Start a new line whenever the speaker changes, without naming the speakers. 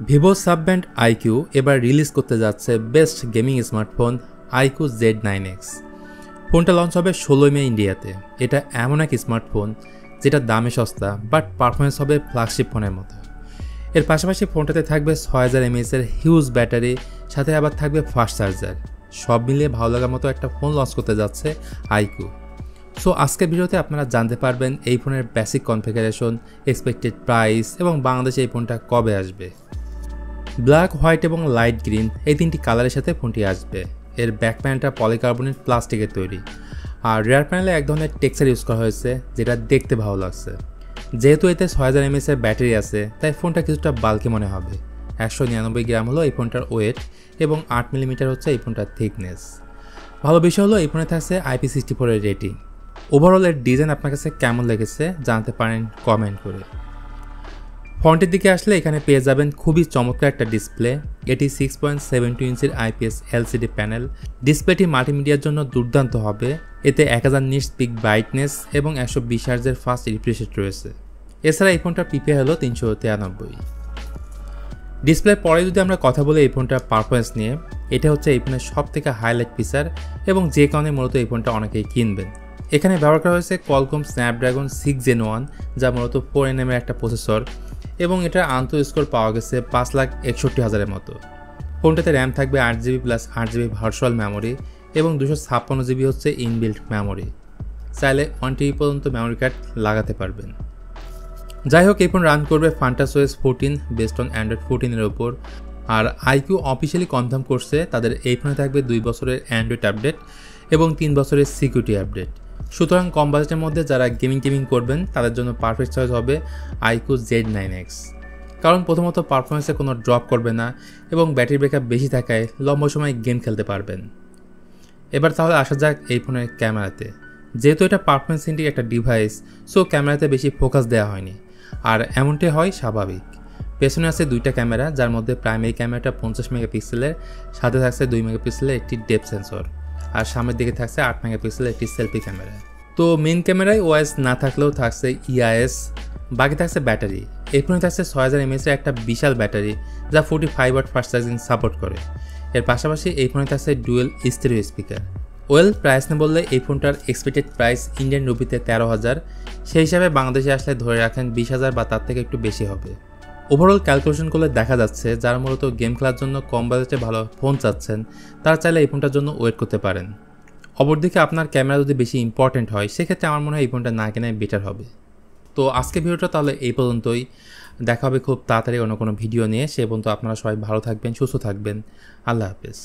Vivo সাবব্যান্ড IQ এবার release করতে যাচ্ছে best gaming smartphone IQ Z9X। ফোনটা লঞ্চ হবে 16 মে ইন্ডিয়াতে। এটা এমন এক স্মার্টফোন যেটা দামে সস্তা বাট পারফরমেন্স হবে ফ্ল্যাগশিপ ফোনের মতো। এর পাশাপাশি ফোনটাতে থাকবে 6000 mAh এর হিউজ ব্যাটারি, সাথে আবার থাকবে ফাস্ট চার্জার। সব মিলিয়ে ভালো লাগার মতো একটা ফোন লঞ্চ করতে যাচ্ছে আইকিউ। সো আজকের ভিডিওতে আপনারা জানতে পারবেন এই ফোনের বেসিক কনফিগারেশন, এক্সপেক্টেড প্রাইস এবং বাংলাদেশে এই ফোনটা কবে আসবে। ব্ল্যাক, হোয়াইট এবং লাইট গ্রিন এই তিনটি কালারের সাথে ফোনটি আসবে। এর ব্যাক প্যানেলটা পলিকার্বনেট প্লাস্টিকের তৈরি, আর রিয়ার প্যানেলে এক ধরনের টেক্সচার ইউজ করা হয়েছে যেটা দেখতে ভালো লাগছে। যেহেতু এতে 6000 mAh এর ব্যাটারি আছে তাই ফোনটা কিছুটা বাল্কি মনে হবে। 199 গ্রাম হলো এই ফোনটার ওয়েট এবং 8 মিলিমিটার হচ্ছে এই ফোনটার থিকনেস। ভালো বিষয় হলো এই ফোনে থাকছে IP64 এর রেটিং। ওভারঅল এর ডিজাইন আপনার কাছে কেমন লেগেছে জানতে পারেন কমেন্ট করে। ফ্রন্টের দিকে আসলে এখানে পেয়ে যাবেন খুবই চমৎকার একটা ডিসপ্লে। এটি 6.72 ইঞ্চির IPS LCD প্যানেল। ডিসপ্লেটি মাল্টিমিডিয়ার জন্য দুর্দান্ত হবে। এতে 1000 নিটস পিক ব্রাইটনেস এবং 120 হার্টজের ফাস্ট রিফ্রেশ রেট রয়েছে। এছাড়া এই ফোনটার PPI হলো 393। ডিসপ্লের পরে যদি আমরা কথা বলি এই ফোনটার পারফরমেন্স নিয়ে, এটা হচ্ছে এই ফোনের সব থেকে হাইলাইট ফিচার এবং যে কারণে মূলত এই ফোনটা অনেকেই কিনবেন। এখানে ব্যবহার করা হয়েছে Qualcomm Snapdragon 6 Gen 1, যা মূলত 4nm এর একটা প্রসেসর এবং এটার আন্তঃস্কোর পাওয়া গেছে 5,61,000-এর মতো। ফোনটাতে র্যাম থাকবে 8GB plus 8GB virtual memory এবং 256GB হচ্ছে ইনবিল্ট মেমোরি। চাইলে 1TB পর্যন্ত মেমোরি কার্ড লাগাতে পারবেন। যাই হোক, এই ফোন রান করবে FuntasOS 14 বেসড অন Android 14 এর উপর। আর আইকিউ অফিসিয়ালি কনফার্ম করছে তাদের এই ফোনে থাকবে 2 বছরের অ্যান্ড্রয়েড আপডেট এবং 3 বছরের সিকিউরিটি আপডেট। সুতরাং কম বাজেটের মধ্যে যারা গেমিং করবেন তাদের জন্য পারফেক্ট চয়েস হবে আইকিউ Z9X। কারণ প্রথমত পারফরমেন্সে কোনো ড্রপ করবে না এবং ব্যাটারি ব্যাকআপ বেশি থাকায় লম্বা সময় গেম খেলতে পারবেন। এবার তাহলে আসা যাক এই ফোনের ক্যামেরাতে। যেহেতু এটা পারফরমেন্স সেন্ট্রিক একটা ডিভাইস, সো ক্যামেরাতে বেশি ফোকাস দেওয়া হয়নি, আর এমনটাই হয় স্বাভাবিক। পেছনে আছে দুইটা ক্যামেরা, যার মধ্যে প্রাইমারি ক্যামেরাটা 50 মেগাপিক্সেলের, সাথে থাকছে 2 মেগাপিক্সেলের একটি ডেপথ সেন্সর, আর সামনের দিকে থাকছে 8 মেগাপিক্সেলের একটি সেলফি ক্যামেরা। তো মেইন ক্যামেরায় ওএস না থাকলেও থাকছে EIS, বাকি থাকছে ব্যাটারি। এই ফোনে থাকছে 6000 mAh এর একটা বিশাল ব্যাটারি, যা 45 ওয়াট ফাস্ট চার্জিং সাপোর্ট করে। এর পাশাপাশি এই ফোনে থাকছে ডুয়েল স্টেরিও স্পিকার। প্রাইস নিয়ে বললে এই ফোনটার এক্সপেক্টেড প্রাইস ইন্ডিয়ান রুপিতে 13,000, সেই হিসাবে বাংলাদেশে আসলে ধরে রাখেন 20,000 বা তার থেকে একটু বেশি হবে। ওভারঅল ক্যালকুলেশন করলে দেখা যাচ্ছে যারা মূলত গেম খেলার জন্য কম বাজেটে ভালো ফোন চাচ্ছেন তারা চাইলে এই ফোনটার জন্য ওয়েট করতে পারেন। অপরদিকে আপনার ক্যামেরা যদি বেশি ইম্পর্টেন্ট হয় সেক্ষেত্রে আমার মনে হয় এই ফোনটা না কেনাই বেটার হবে। তো আজকে ভিডিওটা তাহলে এই পর্যন্তই। দেখা হবে খুব তাড়াতাড়ি অন্য কোনো ভিডিও নিয়ে। সে পর্যন্ত আপনারা সবাই ভালো থাকবেন, সুস্থ থাকবেন। আল্লাহ হাফেজ।